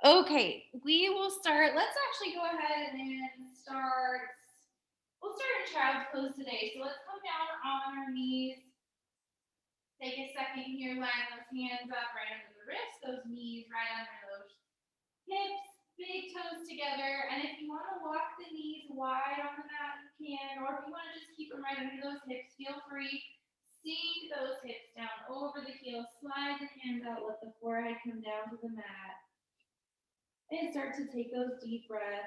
Okay, we will start. Let's actually go ahead and start. We'll start in child's pose today. So let's come down on our knees. Take a second here, line those hands up right under the wrists, those knees right under those hips, big toes together. And if you want to walk the knees wide on the mat, you can. Or if you want to just keep them right under those hips, feel free. Sink those hips down over the heels. Slide the hands out. Let the forehead come down to the mat. And start to take those deep breaths.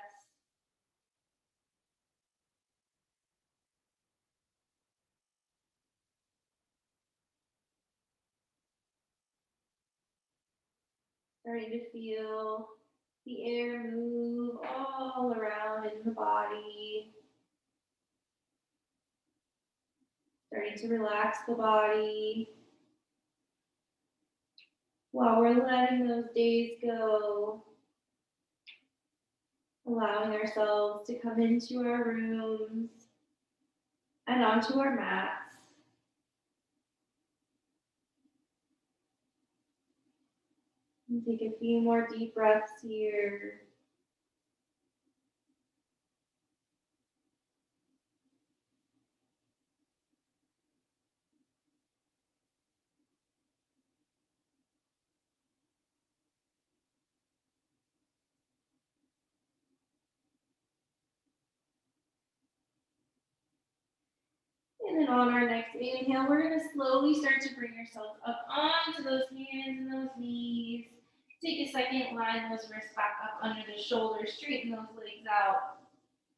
Starting to feel the air move all around in the body. Starting to relax the body. While we're letting those days go, allowing ourselves to come into our rooms and onto our mats. And take a few more deep breaths here. And then on our next inhale, we're going to slowly start to bring yourself up onto those hands and those knees. Take a second, line those wrists back up under the shoulders, straighten those legs out.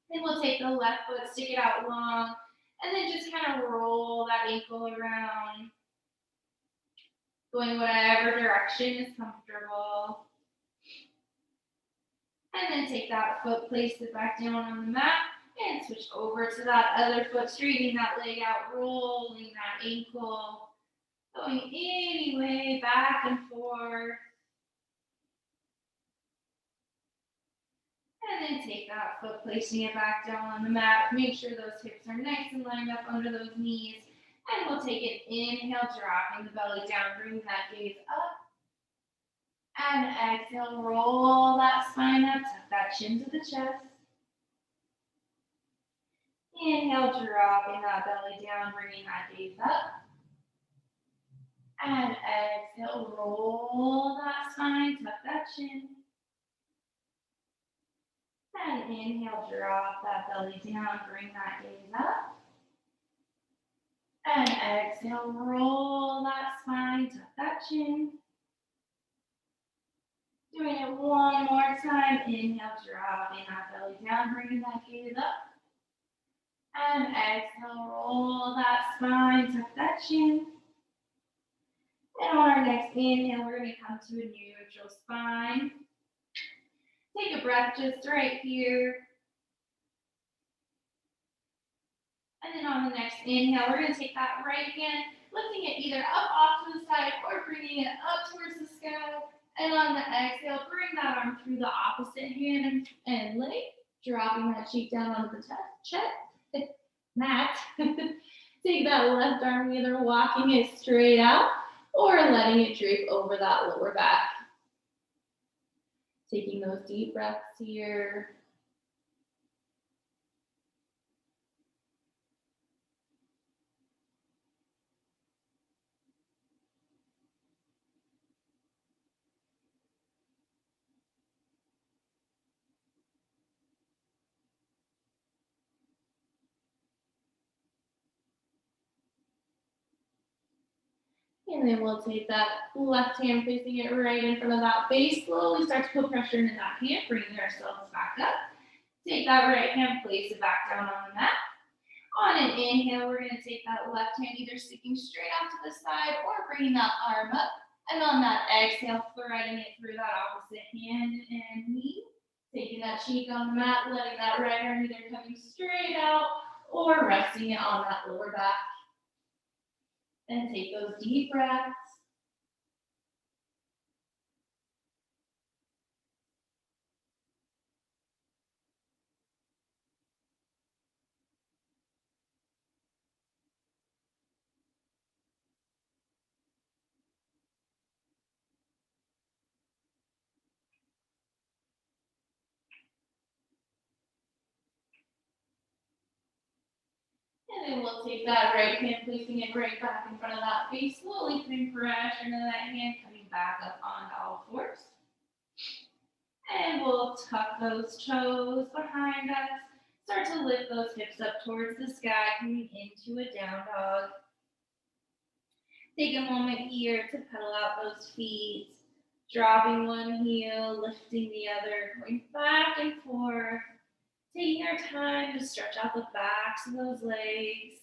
Then we'll take the left foot, stick it out long, and then just kind of roll that ankle around, going whatever direction is comfortable. And then take that foot, place it back down on the mat, and switch over to that other foot, straightening that leg out, rolling that ankle, going any way back and forth. And then take that foot, placing it back down on the mat. Make sure those hips are nice and lined up under those knees. And we'll take an inhale, dropping the belly down, bring that gaze up. And exhale, roll that spine up, tuck that chin to the chest. Inhale, dropping that belly down, bringing that gaze up. And exhale, roll that spine, tuck that chin. And inhale, drop that belly down, bring that gaze up. And exhale, roll that spine, tuck that chin. Doing it one more time. Inhale, dropping that belly down, bringing that gaze up. And exhale, roll that spine, tuck that chin. And on our next inhale, we're going to come to a neutral spine. Take a breath just right here. And then on the next inhale, we're going to take that right hand, lifting it either up off to the side or bringing it up towards the sky. And on the exhale, bring that arm through the opposite hand and leg, dropping that cheek down onto the chest, mat. Take that left arm, either walking it straight out or letting it drape over that lower back. Taking those deep breaths here. And then we'll take that left hand, placing it right in front of that base. Slowly start to put pressure into that hand, bringing ourselves back up. Take that right hand, place it back down on the mat. On an inhale, we're going to take that left hand, either sticking straight out to the side or bringing that arm up. And on that exhale, threading it through that opposite hand and knee. Taking that cheek on the mat, letting that right arm either coming straight out or resting it on that lower back. And take those deep breaths. And then we'll take that right hand, placing it right back in front of that face, slowly putting pressure into that hand, coming back up onto all fours. And we'll tuck those toes behind us. Start to lift those hips up towards the sky, coming into a down dog. Take a moment here to pedal out those feet, dropping one heel, lifting the other, going back and forth. Taking our time to stretch out the backs of those legs.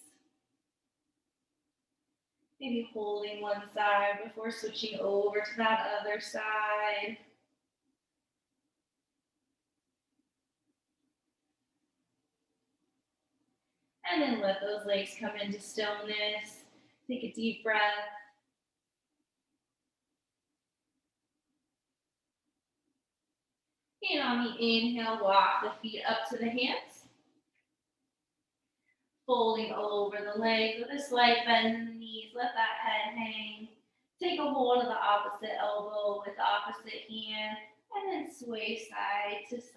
Maybe holding one side before switching over to that other side. And then let those legs come into stillness. Take a deep breath. And on the inhale, walk the feet up to the hands. Folding over the legs with a slight bend in the knees. Let that head hang. Take a hold of the opposite elbow with the opposite hand. And then sway side to side.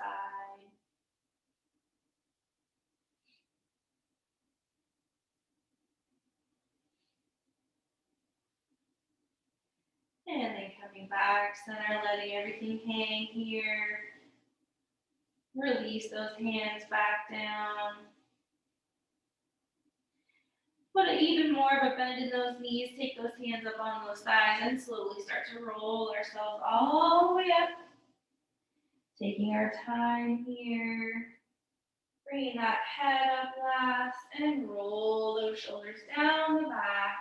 And then coming back, center, letting everything hang here. Release those hands back down. Put even more of a bend in those knees. Take those hands up on those thighs and slowly start to roll ourselves all the way up. Taking our time here. Bringing that head up last and roll those shoulders down the back.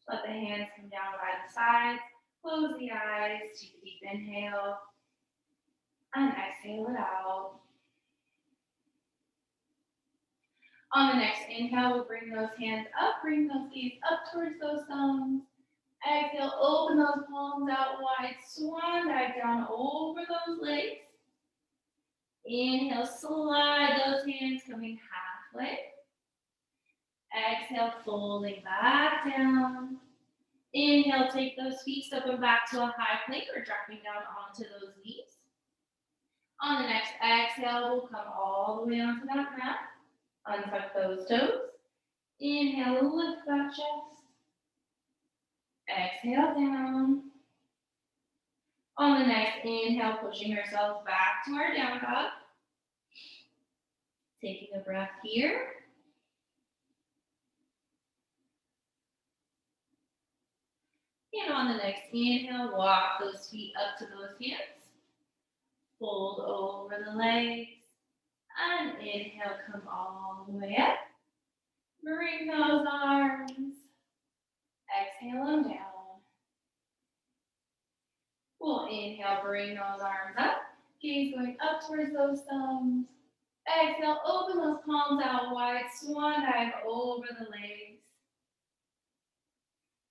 Let the hands come down by the sides. Close the eyes. Take a deep inhale. And exhale it out. On the next inhale, we'll bring those hands up, bring those feet up towards those thumbs. Exhale, open those palms out wide, swan dive down over those legs. Inhale, slide those hands coming halfway. Exhale, folding back down. Inhale, take those feet, step them back to a high plank or dropping down onto those knees. On the next exhale, we'll come all the way onto that mat. Untuck those toes. Inhale, lift that chest. Exhale down. On the next inhale, pushing ourselves back to our down dog. Taking a breath here. And on the next inhale, walk those feet up to those hands. Fold over the legs. And inhale, come all the way up. Bring those arms. Exhale them down. We'll inhale, bring those arms up. Gaze going up towards those thumbs. Exhale, open those palms out wide. Swan dive over the legs.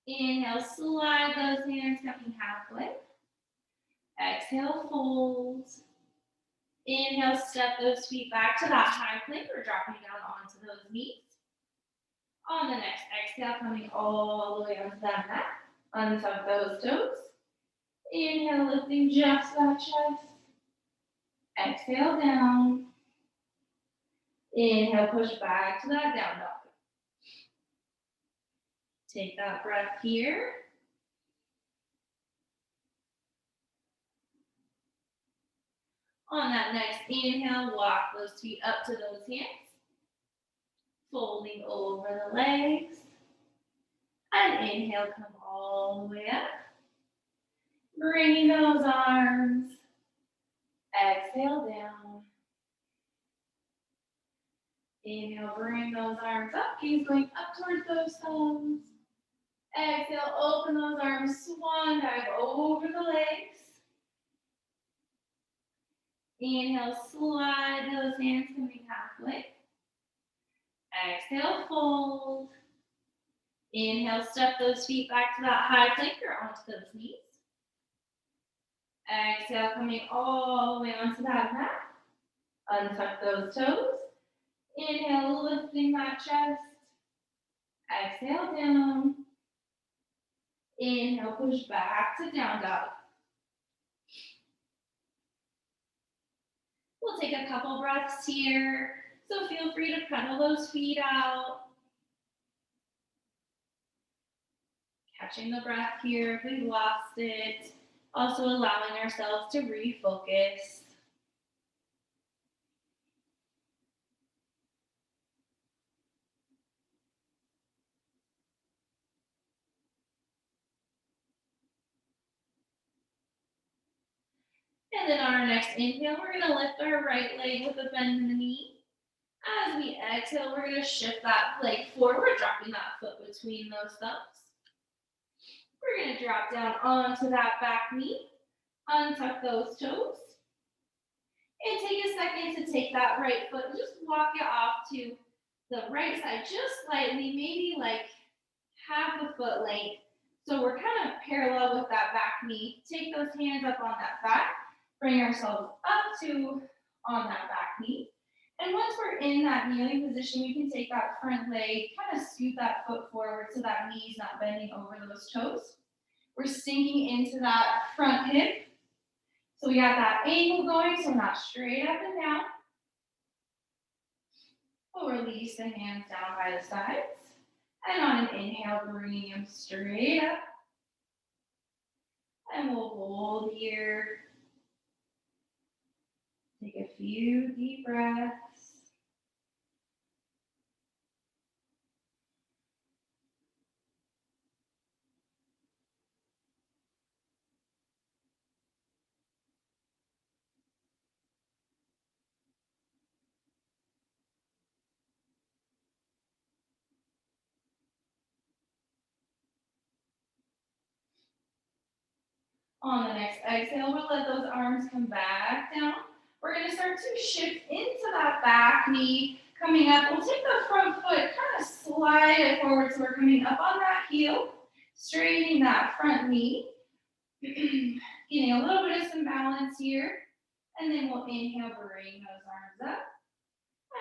Inhale, slide those hands coming halfway. Exhale, fold. Inhale, step those feet back to that high plank or dropping down onto those knees. On the next exhale, coming all the way onto that mat. Untuck those toes. Inhale, lifting just that chest. Exhale down. Inhale, push back to that down dog. Take that breath here. On that next inhale, walk those feet up to those hands. Folding over the legs. And inhale, come all the way up. Bringing those arms. Exhale down. Inhale, bring those arms up. Gaze going up towards those thumbs. Exhale, open those arms. Swan dive over the legs. Inhale, slide those hands coming halfway. Exhale, fold. Inhale, step those feet back to that high plank or onto those knees. Exhale, coming all the way onto that mat. Untuck those toes. Inhale, lifting that chest. Exhale down. Inhale, push back to down dog. We'll take a couple breaths here. So feel free to pedal those feet out. Catching the breath here if we've lost it. Also allowing ourselves to refocus. And then on our next inhale, we're going to lift our right leg with a bend in the knee. As we exhale, we're going to shift that leg forward, dropping that foot between those thumbs. We're going to drop down onto that back knee, untuck those toes, and take a second to take that right foot and just walk it off to the right side, just slightly, maybe like half a foot length. So we're kind of parallel with that back knee. Take those hands up on that thigh, bring ourselves up to on that back knee. And once we're in that kneeling position, we can take that front leg, kind of scoot that foot forward so that knee's not bending over those toes. We're sinking into that front hip. So we got that angle going, so not straight up and down. We'll release the hands down by the sides. And on an inhale, bringing them straight up. And we'll hold here. Take a few deep breaths. On the next exhale, we'll let those arms come back down. We're going to start to shift into that back knee. Coming up, we'll take the front foot, kind of slide it forward so we're coming up on that heel, straightening that front knee. Getting a little bit of some balance here. And then we'll inhale, bring those arms up.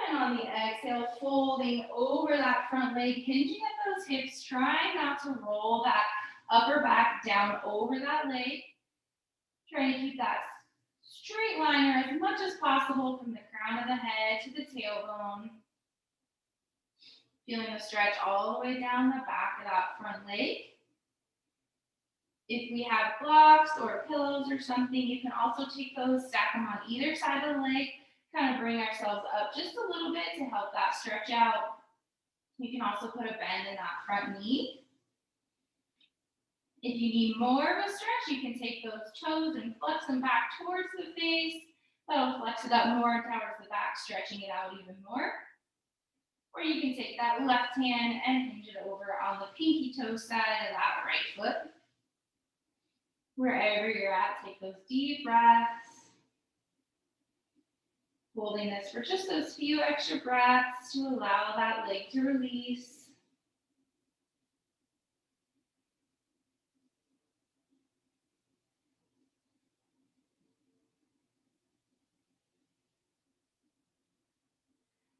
And on the exhale, folding over that front leg, hinging at those hips, trying not to roll that upper back down over that leg. Trying to keep that straight line or as much as possible from the crown of the head to the tailbone. Feeling the stretch all the way down the back of that front leg. If we have blocks or pillows or something, you can also take those, stack them on either side of the leg, kind of bring ourselves up just a little bit to help that stretch out. You can also put a bend in that front knee. If you need more of a stretch, you can take those toes and flex them back towards the face. That'll flex it up more towards the back, stretching it out even more. Or you can take that left hand and hinge it over on the pinky toe side of that right foot. Wherever you're at, take those deep breaths. Holding this for just those few extra breaths to allow that leg to release.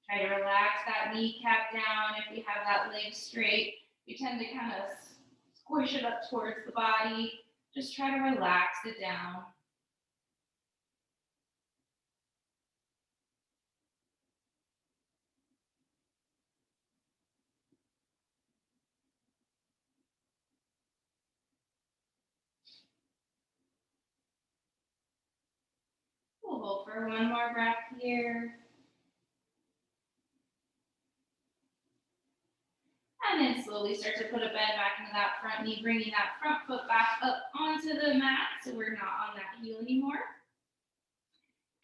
Try to relax that kneecap down. If you have that leg straight, we tend to kind of squish it up towards the body. Just try to relax it down. We'll hold for one more breath here. And then slowly start to put a bend back into that front knee, bringing that front foot back up onto the mat so we're not on that heel anymore.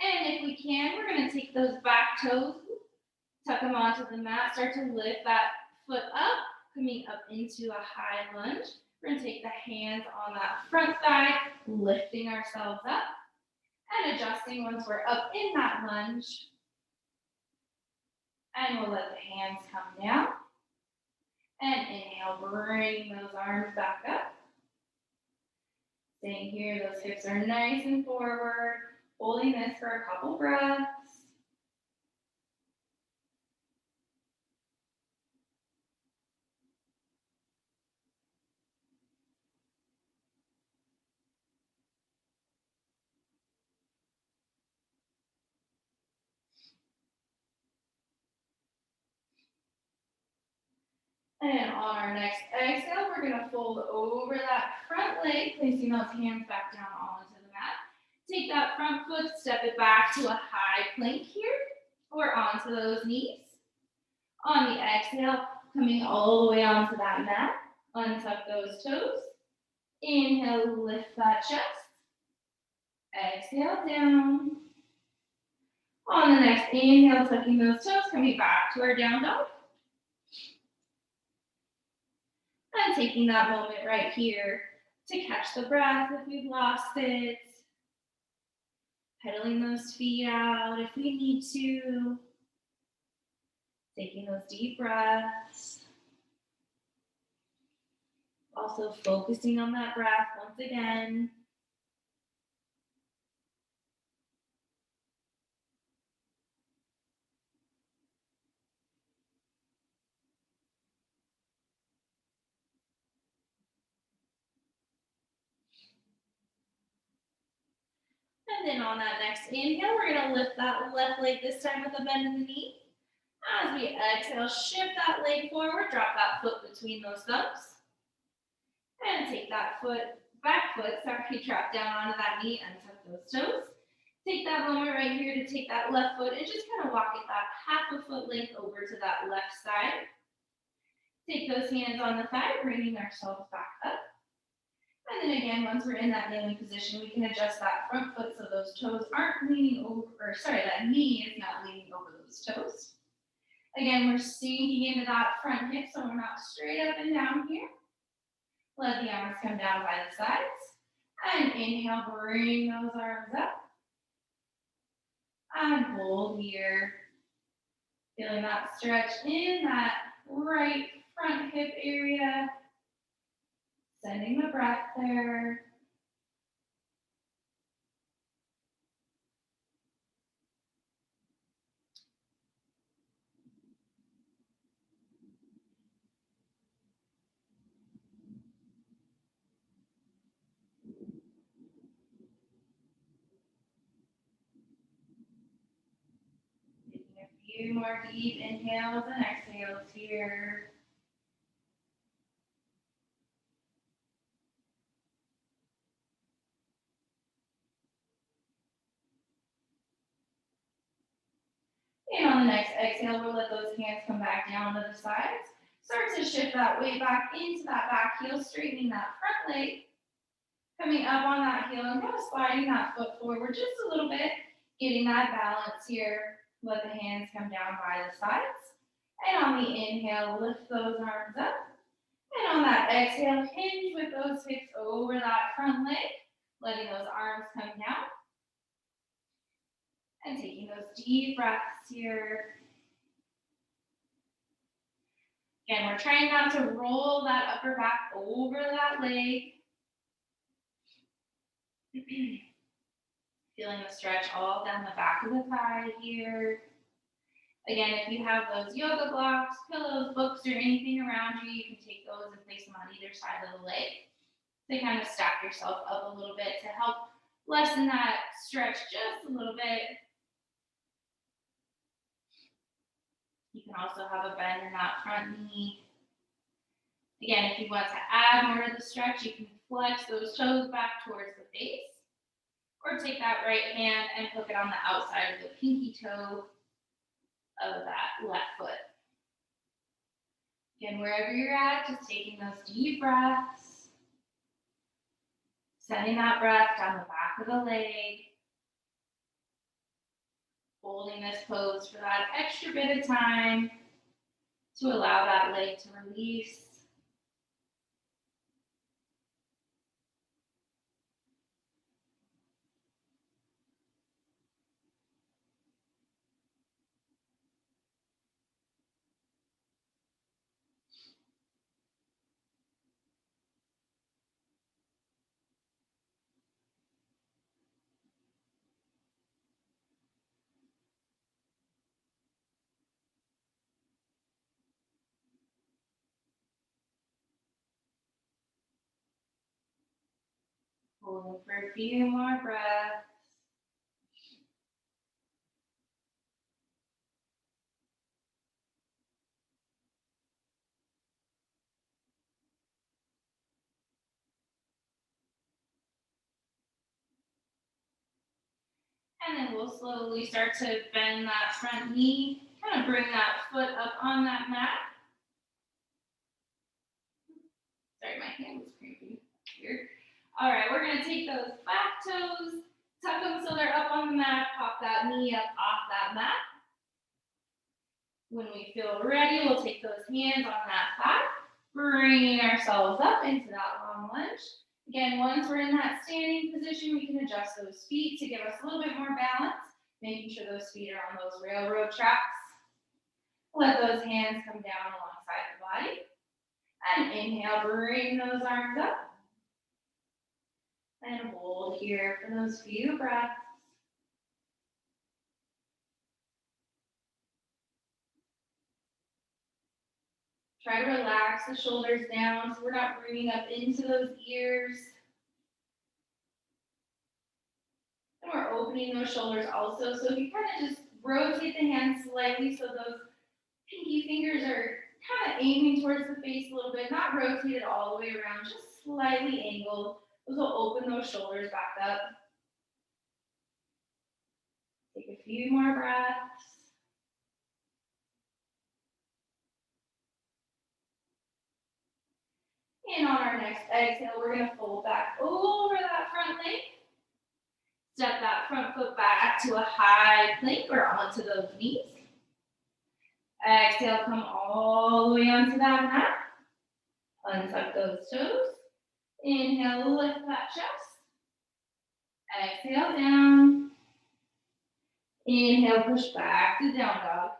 And if we can, we're going to take those back toes, tuck them onto the mat, start to lift that foot up, coming up into a high lunge. We're going to take the hands on that front thigh, lifting ourselves up and adjusting once we're up in that lunge. And we'll let the hands come down. And inhale, bring those arms back up. Staying here, those hips are nice and forward. Holding this for a couple breaths. And on our next exhale, we're going to fold over that front leg, placing those hands back down onto the mat. Take that front foot, step it back to a high plank here, or onto those knees. On the exhale, coming all the way onto that mat, untuck those toes. Inhale, lift that chest. Exhale, down. On the next inhale, tucking those toes, coming back to our down dog. And taking that moment right here to catch the breath if we've lost it. Pedaling those feet out if we need to. Taking those deep breaths. Also focusing on that breath once again. And then on that next inhale, we're going to lift that left leg this time with a bend in the knee. As we exhale, shift that leg forward, drop that foot between those thumbs. And take that back foot, drop down onto that knee and tuck those toes. Take that moment right here to take that left foot and just kind of walk it that half a foot length over to that left side. Take those hands on the thigh, bringing ourselves back up. And then again, once we're in that kneeling position, we can adjust that front foot so those toes aren't leaning over, that knee is not leaning over those toes. Again, we're sinking into that front hip so we're not straight up and down here. Let the arms come down by the sides. And inhale, bring those arms up. And hold here. Feeling that stretch in that right front hip area. Sending the breath there. Taking a few more deep inhales and exhales here. And on the next exhale, we'll let those hands come back down to the sides. Start to shift that weight back into that back heel, straightening that front leg. Coming up on that heel and kind of sliding that foot forward just a little bit, getting that balance here. Let the hands come down by the sides. And on the inhale, lift those arms up. And on that exhale, hinge with those hips over that front leg, letting those arms come down. And taking those deep breaths here. Again, we're trying not to roll that upper back over that leg. Feeling the stretch all down the back of the thigh here. Again, if you have those yoga blocks, pillows, books, or anything around you, you can take those and place them on either side of the leg to kind of stack yourself up a little bit to help lessen that stretch just a little bit. You can also have a bend in that front knee. Again, if you want to add more to the stretch, you can flex those toes back towards the face. Or take that right hand and hook it on the outside of the pinky toe of that left foot. Again, wherever you're at, just taking those deep breaths. Sending that breath down the back of the leg. Holding this pose for that extra bit of time to allow that leg to release. Holding for a few more breaths. And then we'll slowly start to bend that front knee, kind of bring that foot up on that mat. Sorry, my hand was cramping. Weird. All right, we're gonna take those back toes, tuck them so they're up on the mat, pop that knee up off that mat. When we feel ready, we'll take those hands on that thigh, bringing ourselves up into that long lunge. Again, once we're in that standing position, we can adjust those feet to give us a little bit more balance, making sure those feet are on those railroad tracks. Let those hands come down alongside the body. And inhale, bring those arms up. And hold here for those few breaths. Try to relax the shoulders down so we're not bringing up into those ears. And we're opening those shoulders also. So if you kind of just rotate the hands slightly so those pinky fingers are kind of aiming towards the face a little bit, not rotated all the way around, just slightly angled. Those will open those shoulders back up. Take a few more breaths. And on our next exhale, we're going to fold back over that front leg. Step that front foot back to a high plank or onto those knees. Exhale, come all the way onto that mat. Untuck those toes. Inhale, lift that chest. Exhale, down. Inhale, push back to down dog.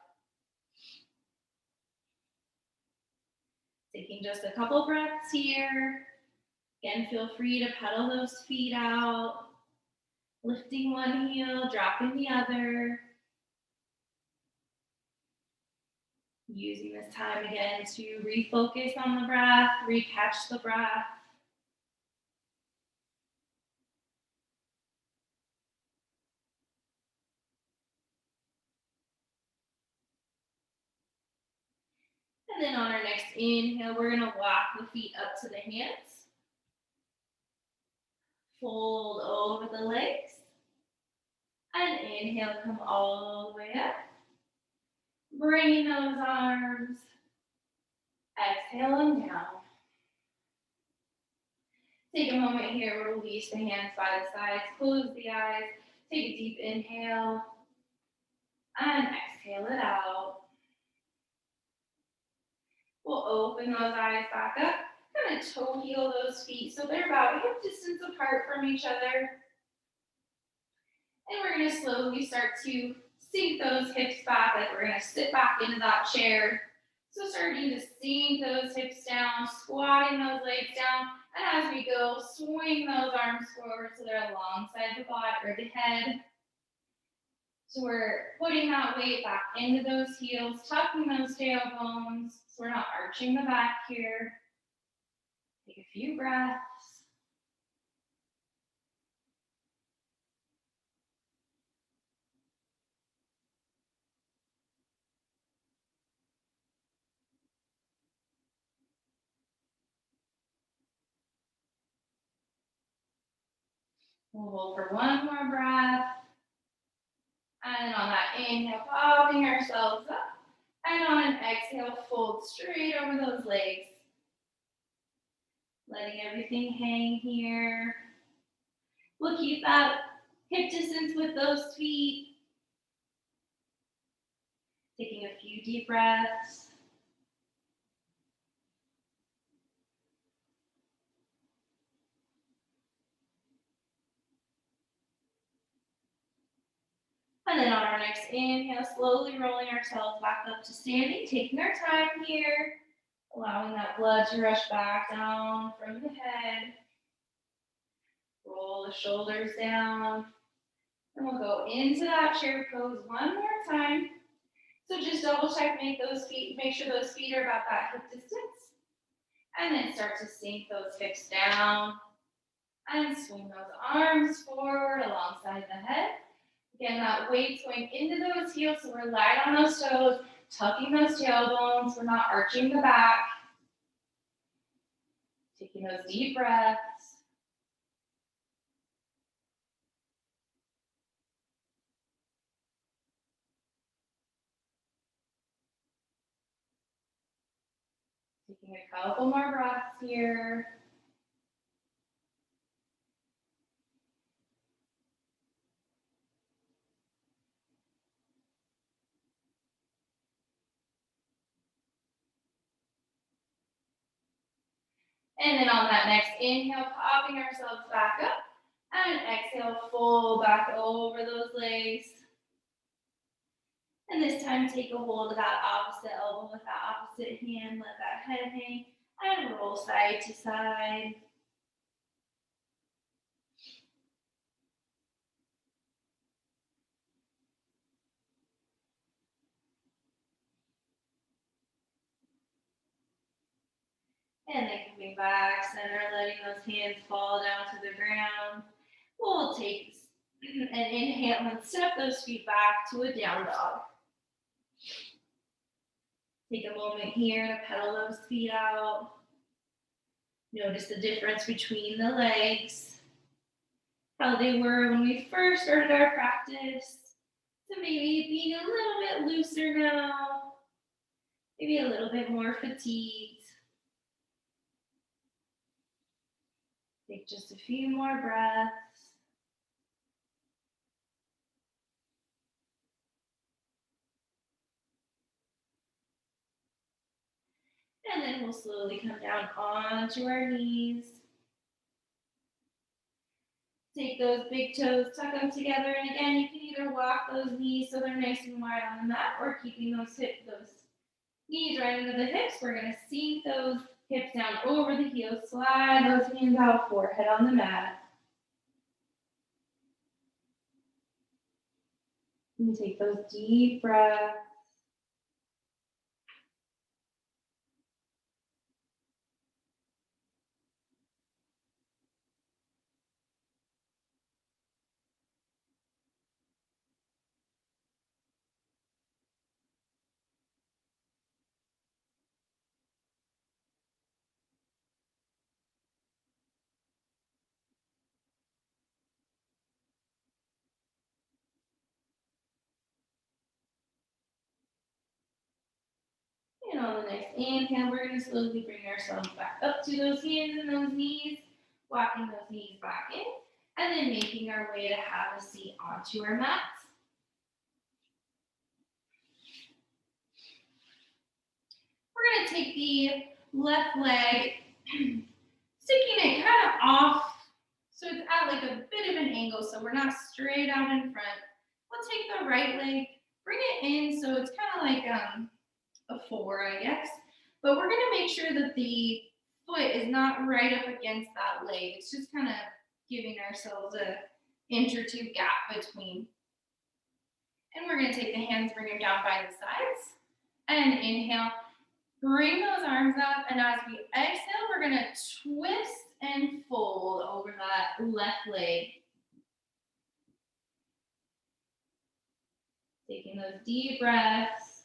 Taking just a couple breaths here. Again, feel free to pedal those feet out. Lifting one heel, dropping the other. Using this time again to refocus on the breath, recatch the breath. And then on our next inhale, we're going to walk the feet up to the hands. Fold over the legs. And inhale, come all the way up. Bringing those arms. Exhaling down. Take a moment here, release the hands by the sides, close the eyes, take a deep inhale, and exhale it out. We'll open those eyes back up, kind of toe heel those feet so they're about hip distance apart from each other. And we're going to slowly start to sink those hips back, like we're going to sit back into that chair. So starting to sink those hips down, squatting those legs down, and as we go, swing those arms forward so they're alongside the body or the head. So we're putting that weight back into those heels, tucking those tailbones, so we're not arching the back here. Take a few breaths. We'll hold for one more breath. And on that inhale, popping ourselves up. And on an exhale, fold straight over those legs. Letting everything hang here. We'll keep that hip distance with those feet. Taking a few deep breaths. And then on our next inhale, slowly rolling ourselves back up to standing, taking our time here, allowing that blood to rush back down from the head. Roll the shoulders down. And we'll go into that chair pose one more time. So just double check, make sure those feet are about that hip distance. And then start to sink those hips down. And swing those arms forward alongside the head. Again, that weight's going into those heels, so we're light on those toes, tucking those tailbones. We're not arching the back. Taking those deep breaths. Taking a couple more breaths here. And then on that next inhale, popping ourselves back up. And exhale, fold back over those legs. And this time, take a hold of that opposite elbow with that opposite hand. Let that head hang and roll side to side. And then coming back, center, letting those hands fall down to the ground. We'll take an inhale and step those feet back to a down dog. Take a moment here to pedal those feet out. Notice the difference between the legs, how they were when we first started our practice, to maybe being a little bit looser now, maybe a little bit more fatigued. Take just a few more breaths. And then we'll slowly come down onto our knees. Take those big toes, tuck them together, and again, you can either walk those knees so they're nice and wide on the mat, or keeping those knees right into the hips. We're gonna sink those hips down over the heels, slide those hands out, forehead on the mat. And take those deep breaths. And on the next inhale, we're going to slowly bring ourselves back up to those hands and those knees, walking those knees back in, and then making our way to have a seat onto our mats. We're going to take the left leg, sticking it kind of off, so it's at like a bit of an angle, so we're not straight out in front. We'll take the right leg, bring it in, so it's kind of like a 4, I guess. But we're going to make sure that the foot is not right up against that leg. It's just kind of giving ourselves an inch or two gap between. And we're going to take the hands, bring them down by the sides, and inhale. Bring those arms up, and as we exhale, we're going to twist and fold over that left leg. Taking those deep breaths.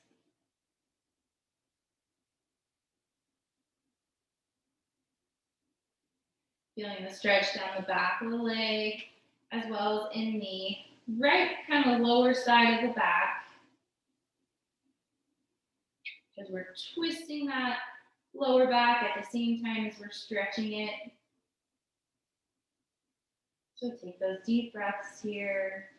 Feeling the stretch down the back of the leg, as well as in the right kind of lower side of the back. Because we're twisting that lower back at the same time as we're stretching it. So take those deep breaths here.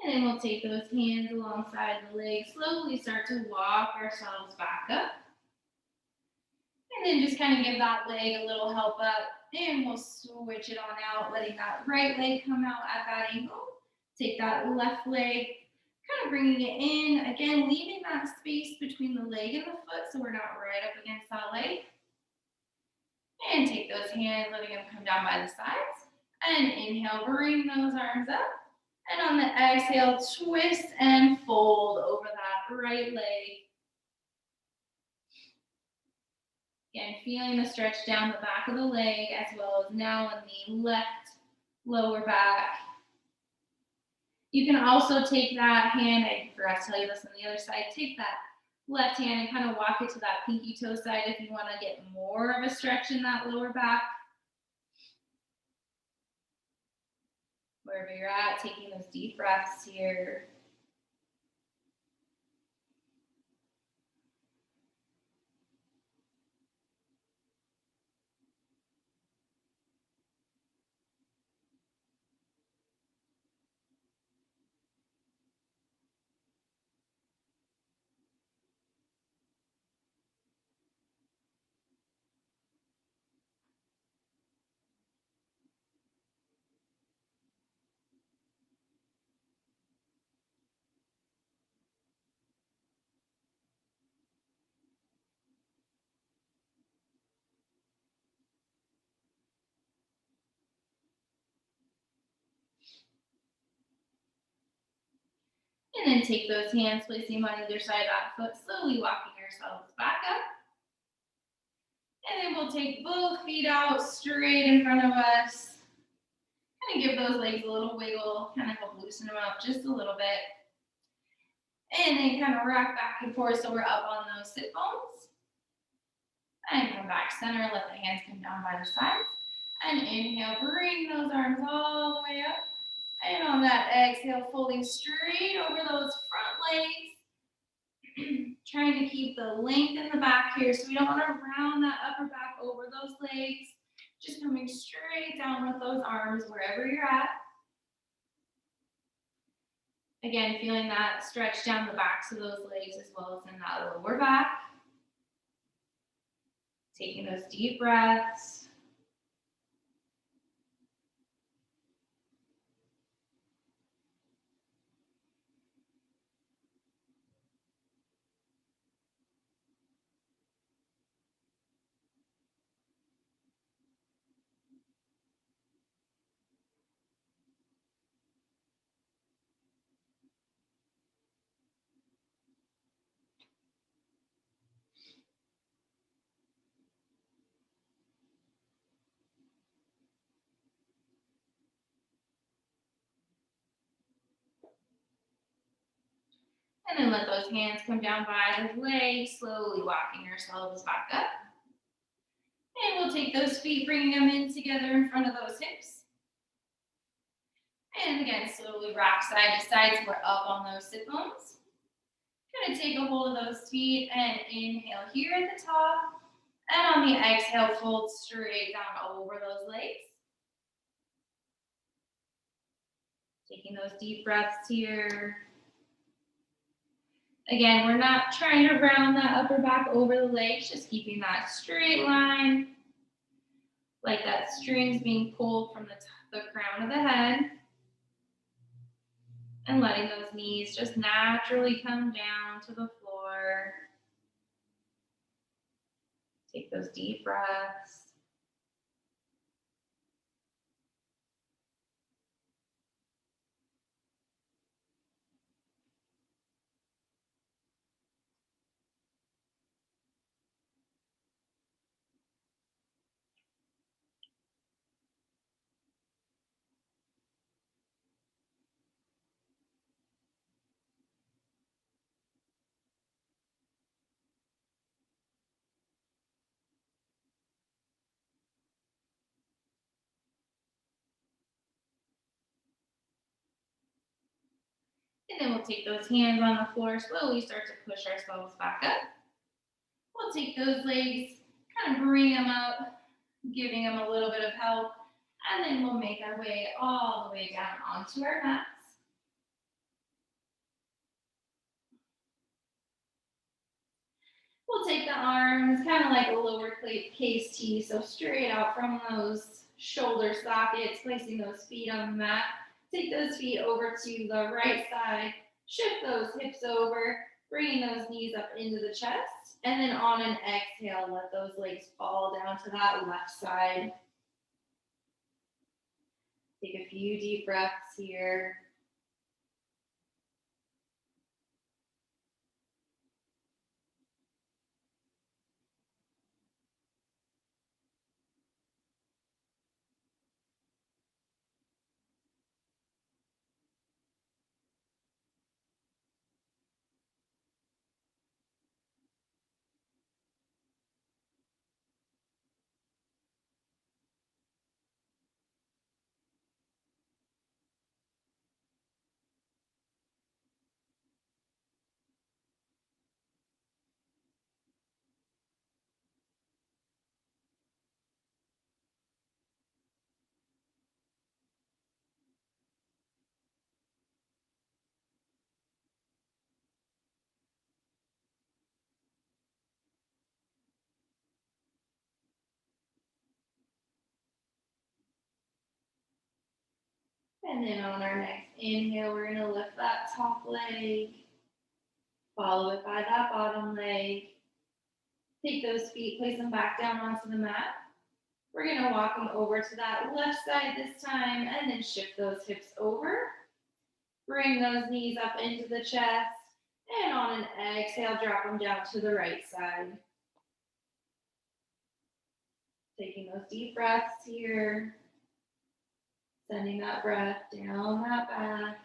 And then we'll take those hands alongside the legs, slowly start to walk ourselves back up. And then just kind of give that leg a little help up, and we'll switch it on out, letting that right leg come out at that angle. Take that left leg, kind of bringing it in, again, leaving that space between the leg and the foot so we're not right up against that leg. And take those hands, letting them come down by the sides. And inhale, bring those arms up. And on the exhale, twist and fold over that right leg. Again, feeling the stretch down the back of the leg as well as now in the left lower back. You can also take that hand, I forgot to tell you this on the other side, take that left hand and kind of walk it to that pinky toe side if you want to get more of a stretch in that lower back. Wherever you're at, taking those deep breaths here. And then take those hands, placing them on either side of that foot, slowly walking yourselves back up. And then we'll take both feet out straight in front of us. Kind of give those legs a little wiggle, kind of help loosen them up just a little bit. And then kind of rock back and forth so we're up on those sit bones. And come back center, let the hands come down by the sides. And inhale, bring those arms all the way up. And on that exhale, folding straight over those front legs. Trying to keep the length in the back here, so we don't want to round that upper back over those legs. Just coming straight down with those arms wherever you're at. Again, feeling that stretch down the backs of those legs as well as in that lower back. Taking those deep breaths. And then let those hands come down by the legs, slowly walking yourselves back up. And we'll take those feet, bringing them in together in front of those hips. And again, slowly rock side to side so we're up on those sit bones. Gonna take a hold of those feet and inhale here at the top. And on the exhale, fold straight down over those legs. Taking those deep breaths here. Again, we're not trying to round that upper back over the legs, just keeping that straight line, like that string's being pulled from the crown of the head. And letting those knees just naturally come down to the floor. Take those deep breaths. And then we'll take those hands on the floor, slowly start to push ourselves back up. We'll take those legs, kind of bring them up, giving them a little bit of help, and then we'll make our way all the way down onto our mats. We'll take the arms kind of like a lowercase T, so straight out from those shoulder sockets, placing those feet on the mat. Take those feet over to the right side, shift those hips over, bringing those knees up into the chest, and then on an exhale, let those legs fall down to that left side. Take a few deep breaths here. And then on our next inhale, we're going to lift that top leg, follow it by that bottom leg. Take those feet, place them back down onto the mat. We're going to walk them over to that left side this time, and then shift those hips over. Bring those knees up into the chest, and on an exhale, drop them down to the right side. Taking those deep breaths here, sending that breath down that back.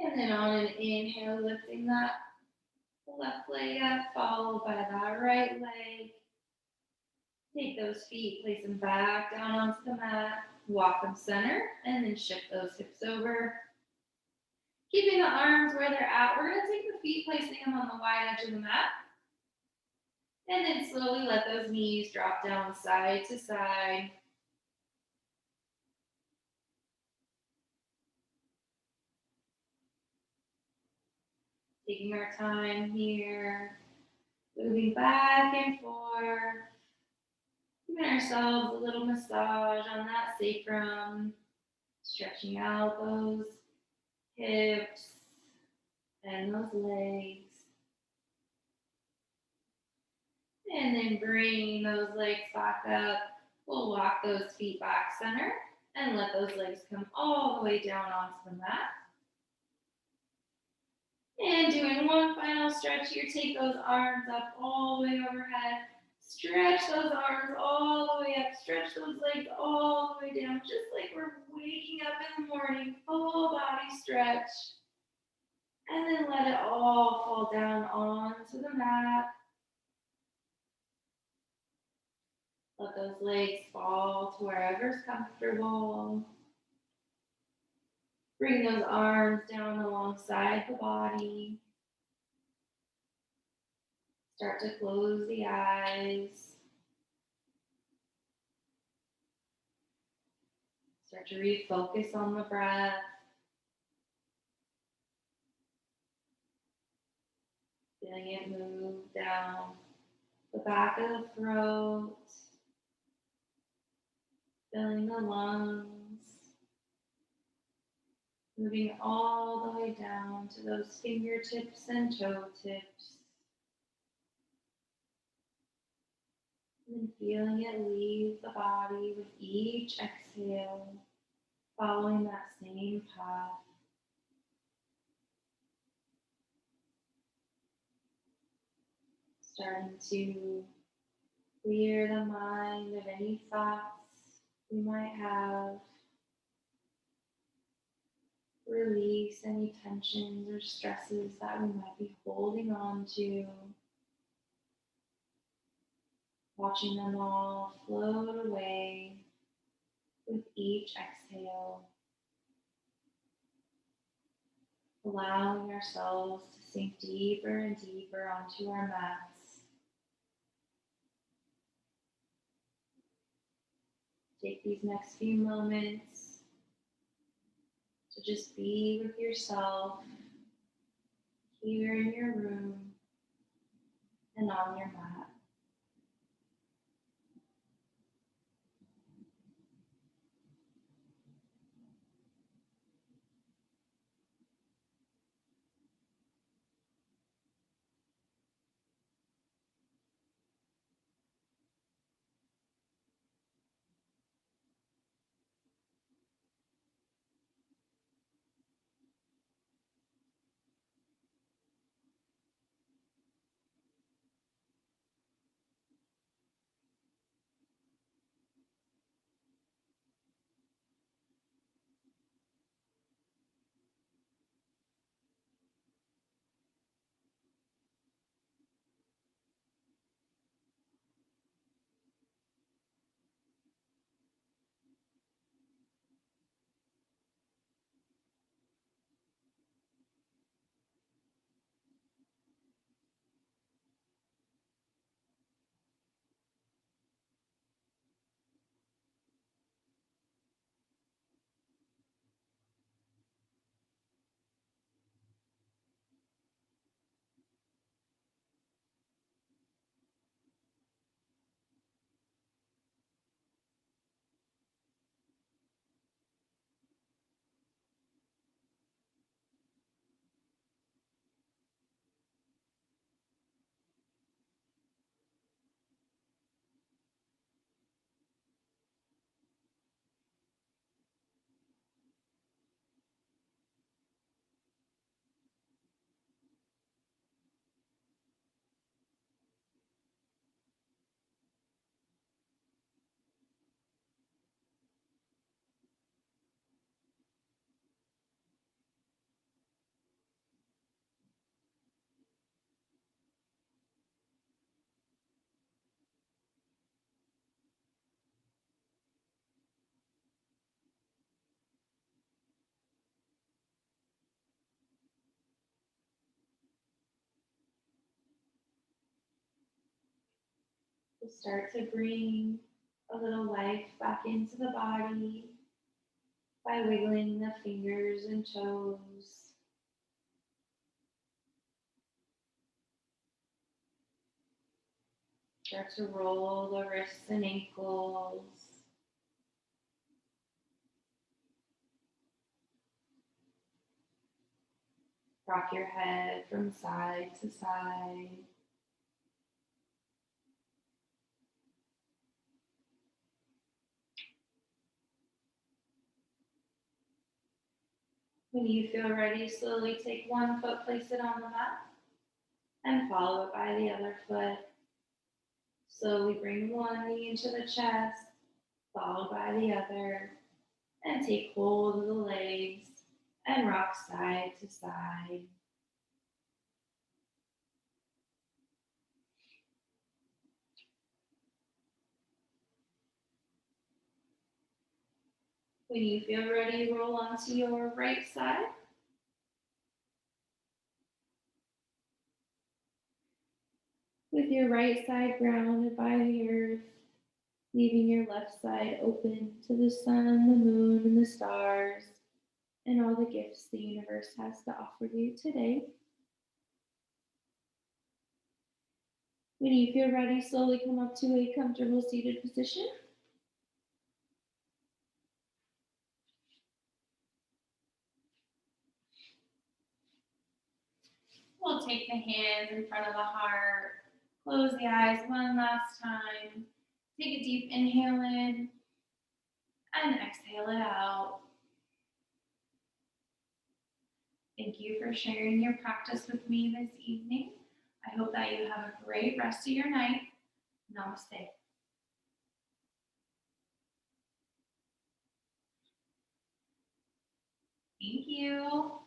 And then on an inhale, lifting that left leg up, followed by that right leg. Take those feet, place them back down onto the mat, walk them center, and then shift those hips over. Keeping the arms where they're at, we're going to take the feet, placing them on the wide edge of the mat. And then slowly let those knees drop down side to side. Taking our time here, moving back and forth. Giving ourselves a little massage on that sacrum, stretching out those hips and those legs. And then bringing those legs back up. We'll walk those feet back center and let those legs come all the way down onto the mat. And doing one final stretch here, take those arms up all the way overhead. Stretch those arms all the way up. Stretch those legs all the way down, just like we're waking up in the morning. Full body stretch. And then let it all fall down onto the mat. Let those legs fall to wherever's comfortable. Bring those arms down alongside the body. Start to close the eyes. Start to refocus on the breath. Feeling it move down the back of the throat. Filling the lungs. Moving all the way down to those fingertips and toe tips. And feeling it leave the body with each exhale, following that same path. Starting to clear the mind of any thoughts we might have. Release any tensions or stresses that we might be holding on to. Watching them all float away with each exhale. Allowing ourselves to sink deeper and deeper onto our mats. Take these next few moments to just be with yourself here in your room and on your mat. We'll start to bring a little life back into the body by wiggling the fingers and toes. Start to roll the wrists and ankles. Rock your head from side to side. When you feel ready, slowly take one foot, place it on the mat, and follow it by the other foot. Slowly bring one knee into the chest, followed by the other, and take hold of the legs and rock side to side. When you feel ready, roll onto your right side. With your right side grounded by the earth, leaving your left side open to the sun, the moon, and the stars, and all the gifts the universe has to offer you today. When you feel ready, slowly come up to a comfortable seated position. We'll take the hands in front of the heart, close the eyes one last time. Take a deep inhale in and exhale it out. Thank you for sharing your practice with me this evening. I hope that you have a great rest of your night. Namaste. Thank you.